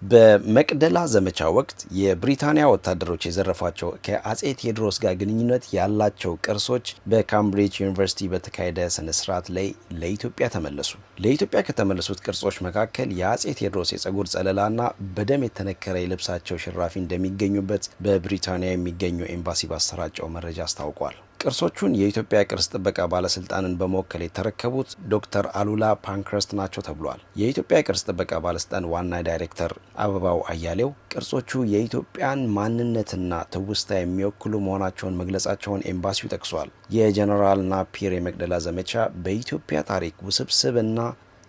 በመቅደላ ዘመቻ ወቅት የብሪታንያ ወታደሮች የዘረፏቸው ከአጼ ቴዎድሮስ ጋር ግንኙነት ያላቸው ቅርሶች በካምብሪጅ ዩኒቨርሲቲ በተካሄደ ስነ ስርዓት ላይ ለኢትዮጵያ ተመለሱ። ለኢትዮጵያ ከተመለሱት ቅርሶች መካከል የአጼ ቴዎድሮስ የጸጉር ጸለላና በደም የተነከረ የልብሳቸው ሽራፊ እንደሚገኙበት በብሪታንያ የሚገኘው ኤምባሲ ባሰራጨው መረጃ አስታውቋል። ቅርሶቹን የኢትዮጵያ ቅርስ ጥበቃ ባለስልጣንን በመወከል የተረከቡት ዶክተር አሉላ ፓንክረስት ናቸው ተብሏል። የኢትዮጵያ ቅርስ ጥበቃ ባለስልጣን ዋና ዳይሬክተር አበባው አያሌው ቅርሶቹ የኢትዮጵያን ማንነትና ትውስታ የሚወክሉ መሆናቸውን መግለጻቸውን ኤምባሲው ጠቅሷል። የጀነራል ናፒር የመቅደላ ዘመቻ በኢትዮጵያ ታሪክ ውስብስብና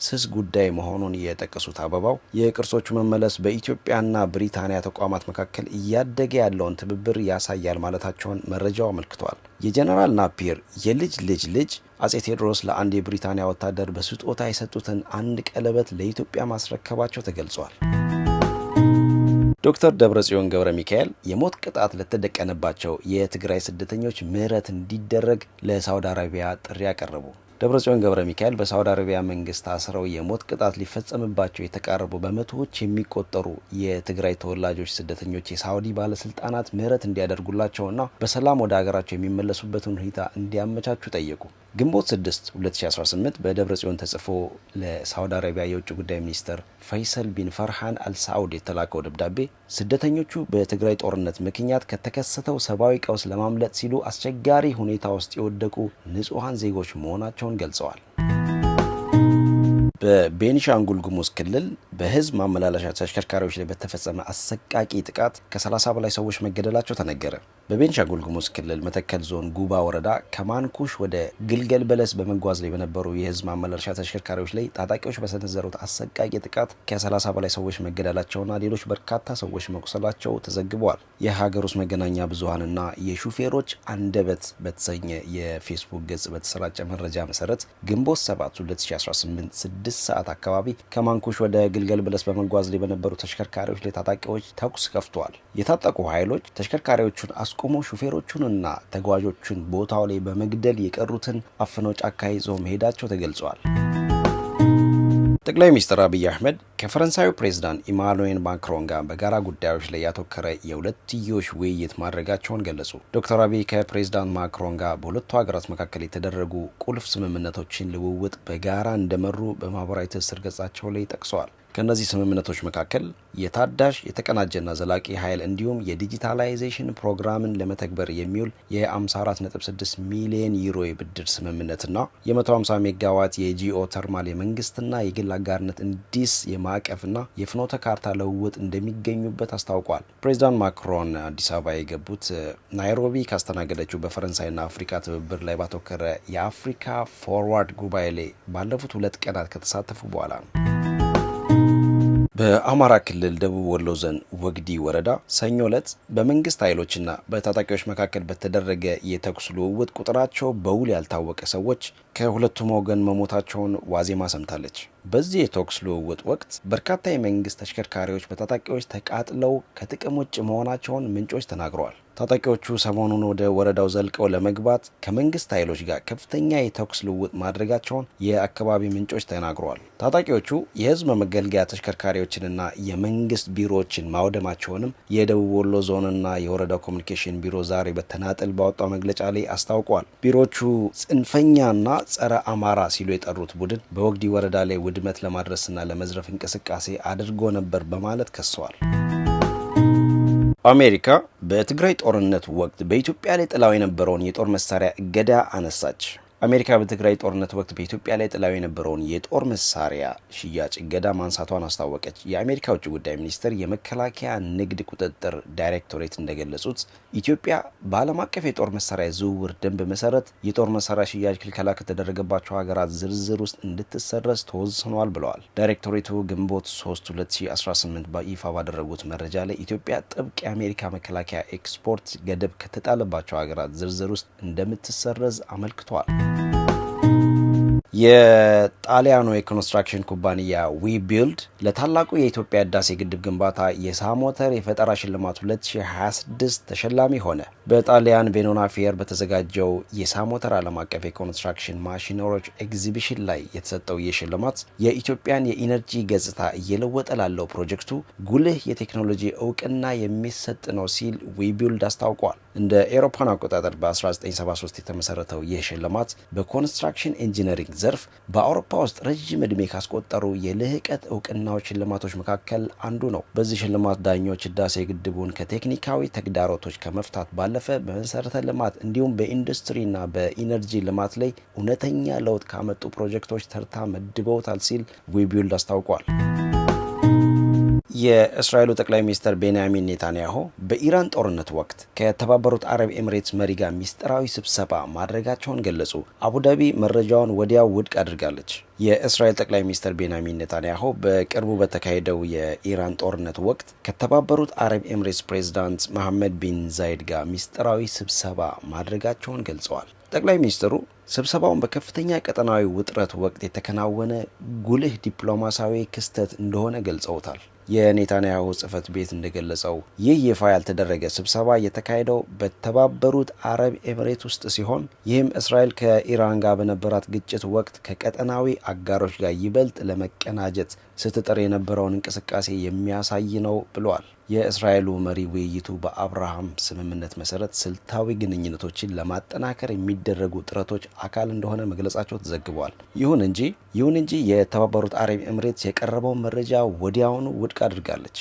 ስስ ጉዳይ መሆኑን የጠቀሱት አበባው የቅርሶቹ መመለስ በኢትዮጵያና ብሪታንያ ተቋማት መካከል እያደገ ያለውን ትብብር ያሳያል ማለታቸውን መረጃው አመልክቷል። የጀነራል ናፒር የልጅ ልጅ ልጅ አጼ ቴዎድሮስ ለአንድ የብሪታንያ ወታደር በስጦታ የሰጡትን አንድ ቀለበት ለኢትዮጵያ ማስረከባቸው ተገልጿል። ዶክተር ደብረጽዮን ገብረ ሚካኤል የሞት ቅጣት ለተደቀነባቸው የትግራይ ስደተኞች ምህረት እንዲደረግ ለሳውዲ አረቢያ ጥሪ አቀረቡ። ደብረጽዮን ገብረ ሚካኤል በሳውዲ አረቢያ መንግስት ታስረው የሞት ቅጣት ሊፈጸምባቸው የተቃረቡ በመቶዎች የሚቆጠሩ የትግራይ ተወላጆች ስደተኞች የሳውዲ ባለስልጣናት ምህረት እንዲያደርጉላቸውና በሰላም ወደ ሀገራቸው የሚመለሱበትን ሁኔታ እንዲያመቻቹ ጠየቁ። ግንቦት 6 2018 በደብረጽዮን ተጽፎ ለሳውዲ አረቢያ የውጭ ጉዳይ ሚኒስትር ፈይሰል ቢን ፈርሃን አልሳዑድ የተላከው ደብዳቤ ስደተኞቹ በትግራይ ጦርነት ምክንያት ከተከሰተው ሰብአዊ ቀውስ ለማምለጥ ሲሉ አስቸጋሪ ሁኔታ ውስጥ የወደቁ ንጹሐን ዜጎች መሆናቸውን ገልጸዋል። በቤኒሻንጉል ጉሙዝ ክልል በህዝብ ማመላለሻ ተሽከርካሪዎች ላይ በተፈጸመ አሰቃቂ ጥቃት ከ30 በላይ ሰዎች መገደላቸው ተነገረ። በቤኒሻንጉል ጉሙዝ ክልል መተከል ዞን ጉባ ወረዳ ከማንኩሽ ወደ ግልገል በለስ በመጓዝ ላይ በነበሩ የህዝብ ማመላለሻ ተሽከርካሪዎች ላይ ታጣቂዎች በሰነዘሩት አሰቃቂ ጥቃት ከ30 በላይ ሰዎች መገደላቸውና ሌሎች በርካታ ሰዎች መቁሰላቸው ተዘግበዋል። የሀገር ውስጥ መገናኛ ብዙሃንና የሹፌሮች አንደበት በተሰኘ የፌስቡክ ገጽ በተሰራጨ መረጃ መሰረት ግንቦት 7 2018 6 ሰዓት አካባቢ ከማንኩሽ ወደ ግልገል በለስ በመጓዝ ላይ በነበሩ ተሽከርካሪዎች ላይ ታጣቂዎች ተኩስ ከፍተዋል። የታጠቁ ኃይሎች ተሽከርካሪዎቹን አስቆመው ሹፌሮቹንና ተጓዦቹን ቦታው ላይ በመግደል የቀሩትን አፍነው ጫካ ይዘው መሄዳቸው ተገልጿል። ጠቅላይ ሚኒስትር አብይ አህመድ ከፈረንሳዩ ፕሬዝዳንት ኢማኑኤል ማክሮን ጋር በጋራ ጉዳዮች ላይ ያተኮረ የሁለትዮሽ ውይይት ማድረጋቸውን ገለጹ። ዶክተር አብይ ከፕሬዝዳንት ማክሮን ጋር በሁለቱ ሀገራት መካከል የተደረጉ ቁልፍ ስምምነቶችን ልውውጥ በጋራ እንደመሩ በማህበራዊ ትስስር ገጻቸው ላይ ጠቅሰዋል። ከእነዚህ ስምምነቶች መካከል የታዳሽ የተቀናጀና ዘላቂ ኃይል እንዲሁም የዲጂታላይዜሽን ፕሮግራምን ለመተግበር የሚውል የ54.6 ሚሊዮን ዩሮ የብድር ስምምነትና የ150 ሜጋዋት የጂኦ ተርማል የመንግስትና የግል አጋርነት እንዲስ የማዕቀፍና የፍኖተ ካርታ ልውውጥ እንደሚገኙበት አስታውቋል። ፕሬዚዳንት ማክሮን አዲስ አበባ የገቡት ናይሮቢ ካስተናገደችው በፈረንሳይና አፍሪካ ትብብር ላይ ባተኮረ የአፍሪካ ፎርዋርድ ጉባኤ ላይ ባለፉት 2 ቀናት ከተሳተፉ በኋላ ነው። በአማራ ክልል ደቡብ ወሎ ዞን ወግዲ ወረዳ ሰኞ ዕለት በመንግስት ኃይሎችና በታጣቂዎች መካከል በተደረገ የተኩስ ልውውጥ ቁጥራቸው በውል ያልታወቀ ሰዎች ከሁለቱም ወገን መሞታቸውን ዋዜማ ሰምታለች። በዚህ የተኩስ ልውውጥ ወቅት በርካታ የመንግስት ተሽከርካሪዎች በታጣቂዎች ተቃጥለው ከጥቅም ውጭ መሆናቸውን ምንጮች ተናግረዋል። ታጣቂዎቹ ሰሞኑን ወደ ወረዳው ዘልቀው ለመግባት ከመንግስት ኃይሎች ጋር ከፍተኛ የተኩስ ልውውጥ ማድረጋቸውን የአካባቢ ምንጮች ተናግረዋል። ታጣቂዎቹ የህዝብ መገልገያ ተሽከርካሪዎችንና የመንግስት ቢሮዎችን ማውደማቸውንም የደቡብ ወሎ ዞንና የወረዳው ኮሚኒኬሽን ቢሮ ዛሬ በተናጠል ባወጣው መግለጫ ላይ አስታውቋል። ቢሮዎቹ ጽንፈኛና ጸረ አማራ ሲሉ የጠሩት ቡድን በወግዲ ወረዳ ላይ ውድመት ለማድረስና ለመዝረፍ እንቅስቃሴ አድርጎ ነበር በማለት ከሰዋል። አሜሪካ በትግራይ ጦርነት ወቅት በኢትዮጵያ ላይ ጥላው የነበረውን የጦር መሳሪያ እገዳ አነሳች። አሜሪካ በትግራይ ጦርነት ወቅት በኢትዮጵያ ላይ ጥላው የነበረውን የጦር መሳሪያ ሽያጭ እገዳ ማንሳቷን አስታወቀች። የአሜሪካ ውጭ ጉዳይ ሚኒስቴር የመከላከያ ንግድ ቁጥጥር ዳይሬክቶሬት እንደገለጹት ኢትዮጵያ በዓለም አቀፍ የጦር መሳሪያ ዝውውር ደንብ መሰረት የጦር መሳሪያ ሽያጭ ክልከላ ከተደረገባቸው ሀገራት ዝርዝር ውስጥ እንድትሰረዝ ተወስኗል ብለዋል። ዳይሬክቶሬቱ ግንቦት 3 2018 በይፋ ባደረጉት መረጃ ላይ ኢትዮጵያ ጥብቅ የአሜሪካ መከላከያ ኤክስፖርት ገደብ ከተጣለባቸው ሀገራት ዝርዝር ውስጥ እንደምትሰረዝ አመልክቷል። የጣሊያኑ የኮንስትራክሽን ኩባንያ ዊቢልድ ለታላቁ የኢትዮጵያ ህዳሴ ግድብ ግንባታ የሳሞተር የፈጠራ ሽልማት 2026 ተሸላሚ ሆነ። በጣሊያን ቬኖና ፌር በተዘጋጀው የሳሞተር ዓለም አቀፍ የኮንስትራክሽን ማሽነሪዎች ኤግዚቢሽን ላይ የተሰጠው ይህ ሽልማት የኢትዮጵያን የኢነርጂ ገጽታ እየለወጠ ላለው ፕሮጀክቱ ጉልህ የቴክኖሎጂ እውቅና የሚሰጥ ነው ሲል ዊቢልድ አስታውቋል። እንደ ኤሮፓን አቆጣጠር በ1973 የተመሰረተው ይህ ሽልማት በኮንስትራክሽን ኢንጂነሪንግ ዘርፍ በአውሮፓ ውስጥ ረዥም ዕድሜ ካስቆጠሩ የልህቀት እውቅናዎች ሽልማቶች መካከል አንዱ ነው። በዚህ ሽልማት ዳኞች ህዳሴ ግድቡን ከቴክኒካዊ ተግዳሮቶች ከመፍታት ባለፈ በመሰረተ ልማት እንዲሁም በኢንዱስትሪና በኢነርጂ ልማት ላይ እውነተኛ ለውጥ ካመጡ ፕሮጀክቶች ተርታ መድበውታል ሲል ዊቢልድ አስታውቋል። የእስራኤሉ ጠቅላይ ሚኒስትር ቤንያሚን ኔታንያሁ በኢራን ጦርነት ወቅት ከተባበሩት አረብ ኤምሬትስ መሪ ጋር ሚስጥራዊ ስብሰባ ማድረጋቸውን ገለጹ። አቡዳቢ መረጃውን ወዲያው ውድቅ አድርጋለች። የእስራኤል ጠቅላይ ሚኒስትር ቤንያሚን ኔታንያሁ በቅርቡ በተካሄደው የኢራን ጦርነት ወቅት ከተባበሩት አረብ ኤምሬትስ ፕሬዝዳንት መሐመድ ቢን ዛይድ ጋር ሚስጥራዊ ስብሰባ ማድረጋቸውን ገልጸዋል። ጠቅላይ ሚኒስትሩ ስብሰባውን በከፍተኛ ቀጠናዊ ውጥረት ወቅት የተከናወነ ጉልህ ዲፕሎማሲያዊ ክስተት እንደሆነ ገልጸውታል። የኔታንያሁ ጽህፈት ቤት እንደገለጸው ይህ ይፋ ያልተደረገ ስብሰባ የተካሄደው በተባበሩት አረብ ኤምሬት ውስጥ ሲሆን ይህም እስራኤል ከኢራን ጋር በነበራት ግጭት ወቅት ከቀጠናዊ አጋሮች ጋር ይበልጥ ለመቀናጀት ስትጥር የነበረውን እንቅስቃሴ የሚያሳይ ነው ብለዋል። የእስራኤሉ መሪ ውይይቱ በአብርሃም ስምምነት መሰረት ስልታዊ ግንኙነቶችን ለማጠናከር የሚደረጉ ጥረቶች አካል እንደሆነ መግለጻቸው ተዘግቧል። ይሁን እንጂ የተባበሩት አረብ ኤምሬትስ የቀረበውን መረጃ ወዲያውኑ ውድቅ አድርጋለች።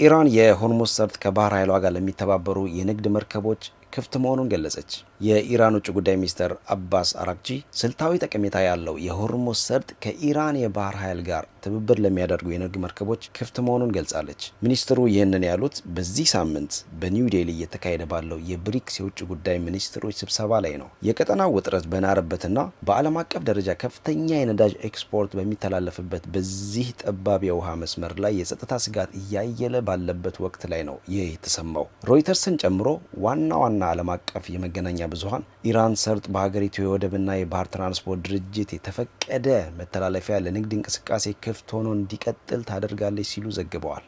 ኢራን የሆርሙዝ ሰርጥ ከባህር ኃይሏ ጋር ለሚተባበሩ የንግድ መርከቦች ክፍት መሆኑን ገለጸች። የኢራን ውጭ ጉዳይ ሚኒስትር አባስ አራግቺ ስልታዊ ጠቀሜታ ያለው የሆርሙዝ ሰርጥ ከኢራን የባህር ኃይል ጋር ትብብር ለሚያደርጉ የንግድ መርከቦች ክፍት መሆኑን ገልጻለች። ሚኒስትሩ ይህንን ያሉት በዚህ ሳምንት በኒው ዴሊ እየተካሄደ ባለው የብሪክስ የውጭ ጉዳይ ሚኒስትሮች ስብሰባ ላይ ነው። የቀጠናው ውጥረት በናረበትና በዓለም አቀፍ ደረጃ ከፍተኛ የነዳጅ ኤክስፖርት በሚተላለፍበት በዚህ ጠባብ የውሃ መስመር ላይ የጸጥታ ስጋት እያየለ ባለበት ወቅት ላይ ነው ይህ የተሰማው። ሮይተርስን ጨምሮ ዋና ዓለም አቀፍ የመገናኛ ብዙሃን ኢራን ሰርጥ በሀገሪቱ የወደብና የባህር ትራንስፖርት ድርጅት የተፈቀደ መተላለፊያ ለንግድ እንቅስቃሴ ክፍት ሆኖ እንዲቀጥል ታደርጋለች ሲሉ ዘግበዋል።